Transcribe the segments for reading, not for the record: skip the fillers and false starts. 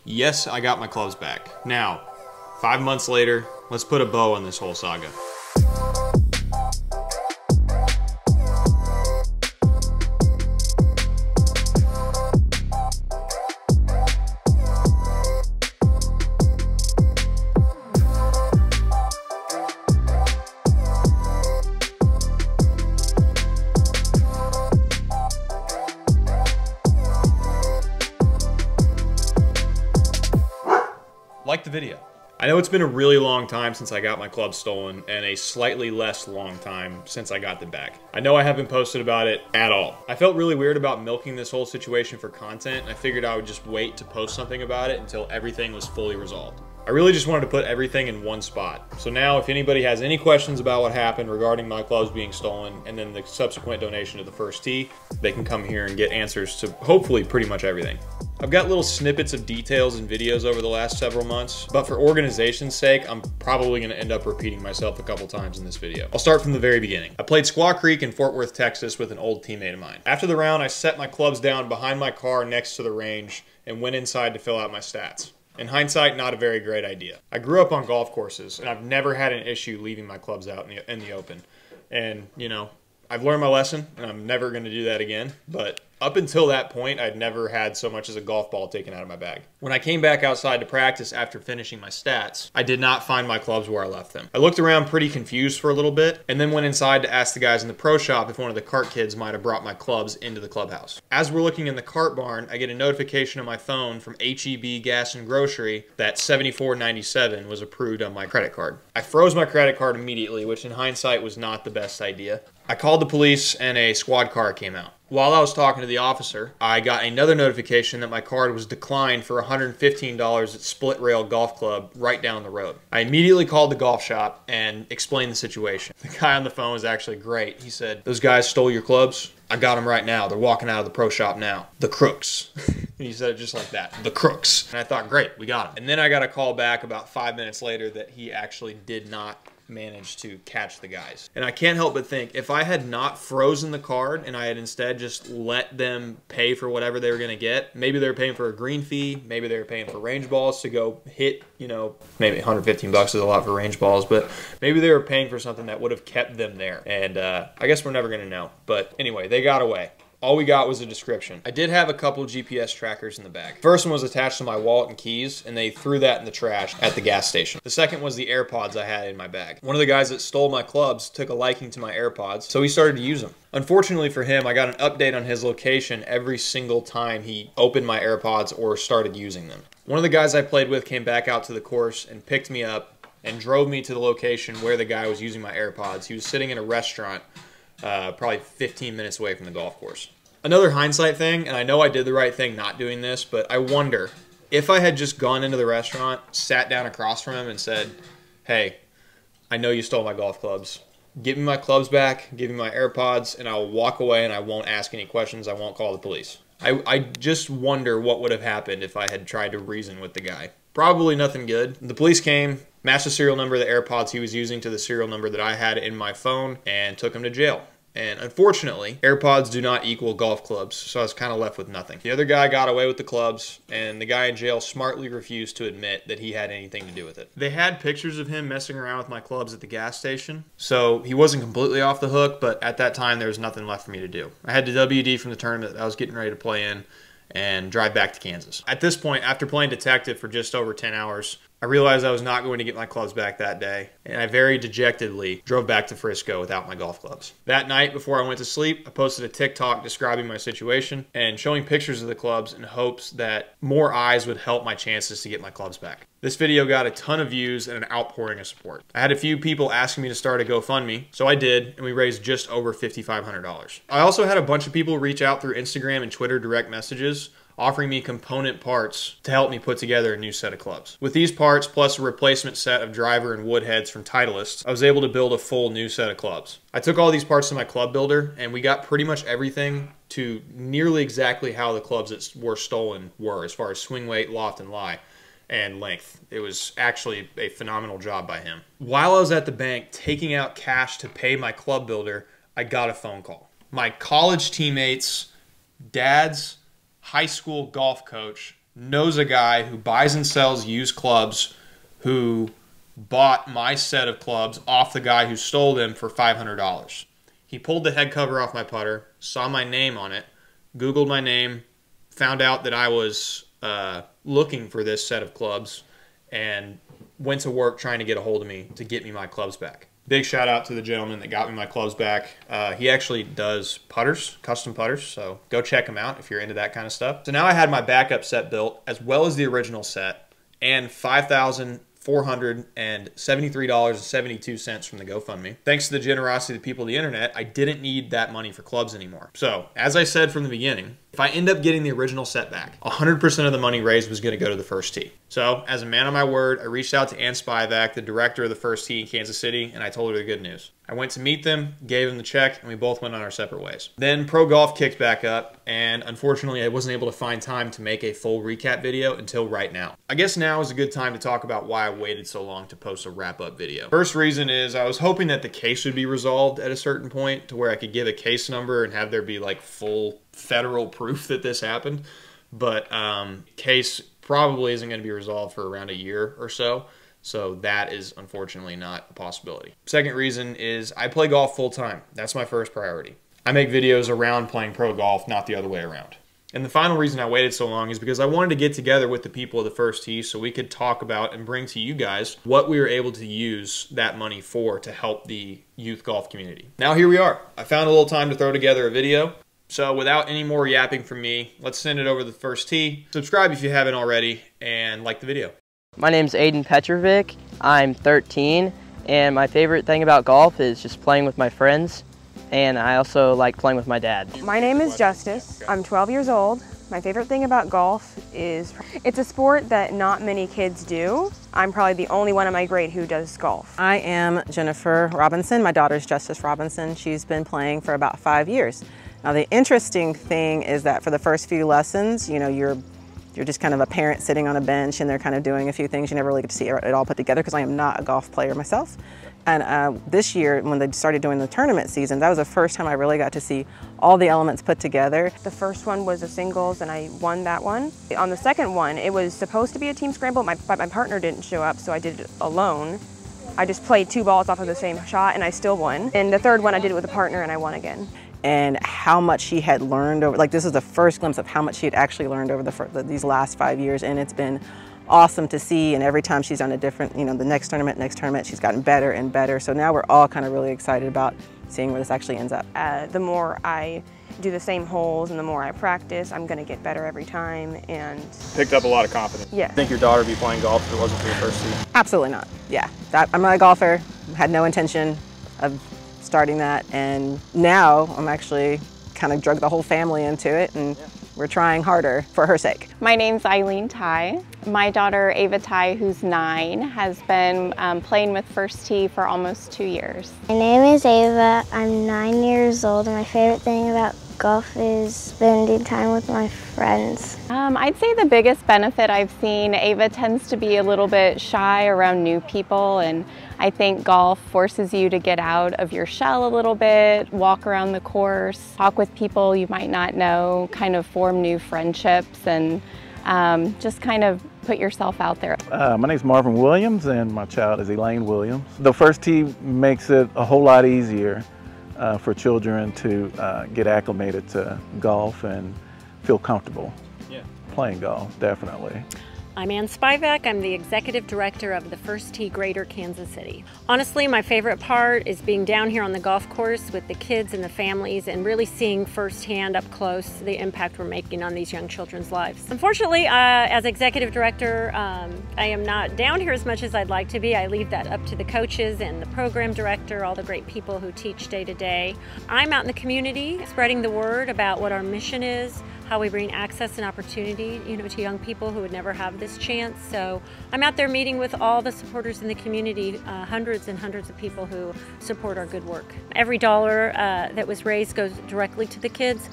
Yes, I got my clubs back. Now, 5 months later, let's put a bow on this whole saga. Like the video. I know it's been a really long time since I got my clubs stolen and a slightly less long time since I got them back. I know I haven't posted about it at all. I felt really weird about milking this whole situation for content, and I figured I would just wait to post something about it until everything was fully resolved. I really just wanted to put everything in one spot. So now if anybody has any questions about what happened regarding my clubs being stolen and then the subsequent donation to the first tee, they can come here and get answers to hopefully pretty much everything. I've got little snippets of details and videos over the last several months, but for organization's sake, I'm probably gonna end up repeating myself a couple times in this video. I'll start from the very beginning. I played Squaw Creek in Fort Worth, Texas with an old teammate of mine. After the round, I set my clubs down behind my car next to the range and went inside to fill out my stats. In hindsight, not a very great idea. I grew up on golf courses, and I've never had an issue leaving my clubs out in the open. And, you know, I've learned my lesson, and I'm never going to do that again. But up until that point, I'd never had so much as a golf ball taken out of my bag. When I came back outside to practice after finishing my stats, I did not find my clubs where I left them. I looked around pretty confused for a little bit, and then went inside to ask the guys in the pro shop if one of the cart kids might have brought my clubs into the clubhouse. As we're looking in the cart barn, I get a notification on my phone from HEB Gas and Grocery that $74.97 was approved on my credit card. I froze my credit card immediately, which in hindsight was not the best idea. I called the police and a squad car came out. While I was talking to the officer, I got another notification that my card was declined for $115 at Split Rail Golf Club right down the road. I immediately called the golf shop and explained the situation. The guy on the phone was actually great. He said, "Those guys stole your clubs? I got them right now. They're walking out of the pro shop now. The crooks." And he said it just like that. The crooks. And I thought, great, we got him. And then I got a call back about 5 minutes later that he actually did not managed to catch the guys. And I can't help but think, if I had not frozen the card and I had instead just let them pay for whatever they were going to get, maybe they were paying for a green fee, maybe they were paying for range balls to go hit, you know, maybe 115 bucks is a lot for range balls, but maybe they were paying for something that would have kept them there. And I guess we're never going to know. But anyway, they got away. All we got was a description. I did have a couple GPS trackers in the bag. First one was attached to my wallet and keys, and they threw that in the trash at the gas station. The second was the AirPods I had in my bag. One of the guys that stole my clubs took a liking to my AirPods, so he started to use them. Unfortunately for him, I got an update on his location every single time he opened my AirPods or started using them. One of the guys I played with came back out to the course and picked me up and drove me to the location where the guy was using my AirPods. He was sitting in a restaurant probably 15 minutes away from the golf course. Another hindsight thing, and I know I did the right thing not doing this, but I wonder if I had just gone into the restaurant, sat down across from him and said, "Hey, I know you stole my golf clubs. Give me my clubs back, give me my AirPods, and I'll walk away and I won't ask any questions. I won't call the police." I just wonder what would have happened if I had tried to reason with the guy. Probably nothing good. The police came, matched the serial number of the AirPods he was using to the serial number that I had in my phone, and took him to jail. And unfortunately, AirPods do not equal golf clubs, so I was kind of left with nothing. The other guy got away with the clubs, and the guy in jail smartly refused to admit that he had anything to do with it. They had pictures of him messing around with my clubs at the gas station, so he wasn't completely off the hook, but at that time, there was nothing left for me to do. I had to WD from the tournament that I was getting ready to play in and drive back to Kansas. At this point, after playing detective for just over 10 hours, I realized I was not going to get my clubs back that day, and I very dejectedly drove back to Frisco without my golf clubs. That night, before I went to sleep, I posted a TikTok describing my situation and showing pictures of the clubs in hopes that more eyes would help my chances to get my clubs back. This video got a ton of views and an outpouring of support. I had a few people asking me to start a GoFundMe, so I did, and we raised just over $5,500. I also had a bunch of people reach out through Instagram and Twitter direct messages offering me component parts to help me put together a new set of clubs. With these parts, plus a replacement set of driver and wood heads from Titleist, I was able to build a full new set of clubs. I took all these parts to my club builder, and we got pretty much everything to nearly exactly how the clubs that were stolen were, as far as swing weight, loft, and lie, and length. It was actually a phenomenal job by him. While I was at the bank taking out cash to pay my club builder, I got a phone call. My college teammates' dad's high school golf coach knows a guy who buys and sells used clubs who bought my set of clubs off the guy who stole them for $500. He pulled the head cover off my putter, saw my name on it, Googled my name, found out that I was looking for this set of clubs, and went to work trying to get a hold of me to get me my clubs back. Big shout out to the gentleman that got me my clubs back. He actually does putters, custom putters, so go check him out if you're into that kind of stuff. So now I had my backup set built, as well as the original set, and $5,473.72 from the GoFundMe. Thanks to the generosity of the people of the internet, I didn't need that money for clubs anymore. So, as I said from the beginning, if I end up getting the original set back, 100% of the money raised was going to go to the First Tee. So, as a man of my word, I reached out to Ann Spivak, the director of the First Tee in Kansas City, and I told her the good news. I went to meet them, gave them the check, and we both went on our separate ways. Then pro golf kicked back up, and unfortunately I wasn't able to find time to make a full recap video until right now. I guess now is a good time to talk about why I waited so long to post a wrap-up video. First reason is I was hoping that the case would be resolved at a certain point to where I could give a case number and have there be like full federal proof that this happened. But case probably isn't going to be resolved for around a year or so. So that is unfortunately not a possibility. Second reason is I play golf full time. That's my first priority. I make videos around playing pro golf, not the other way around. And the final reason I waited so long is because I wanted to get together with the people of the First Tee so we could talk about and bring to you guys what we were able to use that money for to help the youth golf community. Now here we are. I found a little time to throw together a video. So without any more yapping from me, let's send it over to the First Tee. Subscribe if you haven't already, and like the video. My name's Aiden Petrovic. I'm 13, and my favorite thing about golf is just playing with my friends, and I also like playing with my dad. My name is Justice. I'm 12 years old. My favorite thing about golf is it's a sport that not many kids do. I'm probably the only one in my grade who does golf. I am Jennifer Robinson. My daughter's Justice Robinson. She's been playing for about 5 years. Now the interesting thing is that for the first few lessons, you know, you're just kind of a parent sitting on a bench and they're kind of doing a few things. You never really get to see it all put together because I am not a golf player myself. And this year, when they started doing the tournament season, that was the first time I really got to see all the elements put together. The first one was a singles and I won that one. On the second one, it was supposed to be a team scramble, but my partner didn't show up, so I did it alone. I just played 2 balls off of the same shot and I still won. And the third one I did it with a partner and I won again. And how much she had learned over, like this is the first glimpse of how much she had actually learned over these last 5 years, and it's been awesome to see. And every time she's done a different, you know, the next tournament, she's gotten better and better. So now we're all kind of really excited about seeing where this actually ends up. The more I do the same holes and the more I practice, I'm going to get better every time. And Picked up a lot of confidence. Yeah. Think your daughter would be playing golf if it wasn't for your First Tee? Absolutely not. Yeah, I'm not a golfer. Had no intention of starting that, and now I'm actually kind of drug the whole family into it, and we're trying harder for her sake. My name's Eileen Ty. My daughter Ava Ty, who's 9, has been playing with First Tee for almost 2 years. My name is Ava. I'm 9 years old, and my favorite thing about golf is spending time with my friends. I'd say the biggest benefit I've seen, Ava tends to be a little bit shy around new people, and I think golf forces you to get out of your shell a little bit, walk around the course, talk with people you might not know, kind of form new friendships, and just kind of put yourself out there. My name's Marvin Williams, and my child is Elaine Williams. The First Tee makes it a whole lot easier for children to get acclimated to golf and feel comfortable playing golf, definitely. I'm Ann Spivak. I'm the Executive Director of the First Tee Greater Kansas City. Honestly, my favorite part is being down here on the golf course with the kids and the families and really seeing firsthand up close the impact we're making on these young children's lives. Unfortunately, as Executive Director, I am not down here as much as I'd like to be. I leave that up to the coaches and the program director, all the great people who teach day to day. I'm out in the community spreading the word about what our mission is, how we bring access and opportunity, you know, to young people who would never have this chance. So I'm out there meeting with all the supporters in the community, hundreds and hundreds of people who support our good work. Every dollar that was raised goes directly to the kids.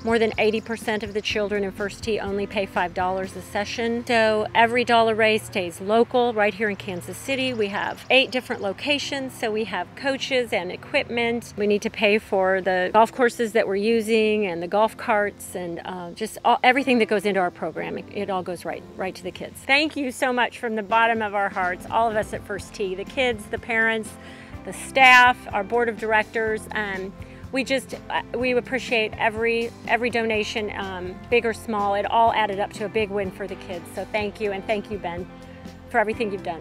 More than 80% of the children in First Tee only pay $5 a session. So every dollar raised stays local right here in Kansas City. We have 8 different locations, so we have coaches and equipment. We need to pay for the golf courses that we're using and the golf carts and everything that goes into our program. It all goes right to the kids. Thank you so much from the bottom of our hearts, all of us at First Tee, the kids, the parents, the staff, our board of directors. We appreciate every donation, big or small. It all added up to a big win for the kids. So thank you, and thank you, Ben, for everything you've done.